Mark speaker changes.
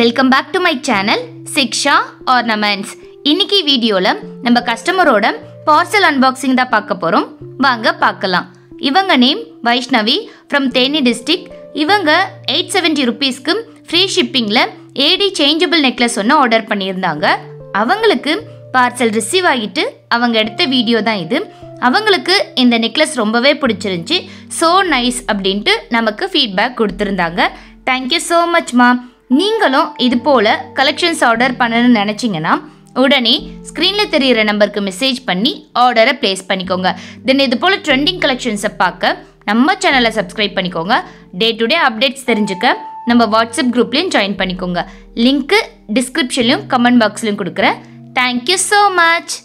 Speaker 1: Welcome back to my channel Shiksha ornaments. இன்னைக்கு வீடியோல நம்ம கஸ்டமரோட பார்சல் அன்பாக்சிங் தான் பார்க்க போறோம். வாங்க பார்க்கலாம். இவங்க name Vaishnavi from Theni district. இவங்க 870 ருபீஸ்க்கு ஃப்ரீ ஷிப்பிங்கில் ஏடி சேஞ்சபிள் நெக்லஸ் ஒன்று ஆர்டர் பண்ணியிருந்தாங்க. அவங்களுக்கு பார்சல் ரிசீவ் ஆகிட்டு அவங்க எடுத்த வீடியோ தான் இது. அவங்களுக்கு இந்த நெக்லஸ் ரொம்பவே பிடிச்சிருந்துச்சி. ஸோ நைஸ் அப்படின்ட்டு நமக்கு ஃபீட்பேக் கொடுத்துருந்தாங்க. தேங்க்யூ ஸோ மச்மா. நீங்களும் இது போல் கலெக்ஷன்ஸ் ஆர்டர் பண்ணணும்னு நினச்சிங்கன்னா உடனே ஸ்க்ரீனில் தெரிகிற நம்பருக்கு மெசேஜ் பண்ணி ஆர்டரை ப்ளேஸ் பண்ணிக்கோங்க. தென் இது போல் ட்ரெண்டிங் கலெக்ஷன்ஸை பார்க்க நம்ம சேனலை சப்ஸ்கிரைப் பண்ணிக்கோங்க. டே டு டே அப்டேட்ஸ் தெரிஞ்சுக்க நம்ம வாட்ஸ்அப் குரூப்லேயும் ஜாயின் பண்ணிக்கோங்க. லிங்க்கு டிஸ்கிரிப்ஷன்லையும் கமெண்ட் பாக்ஸ்லையும் கொடுக்குறேன். Thank you so much.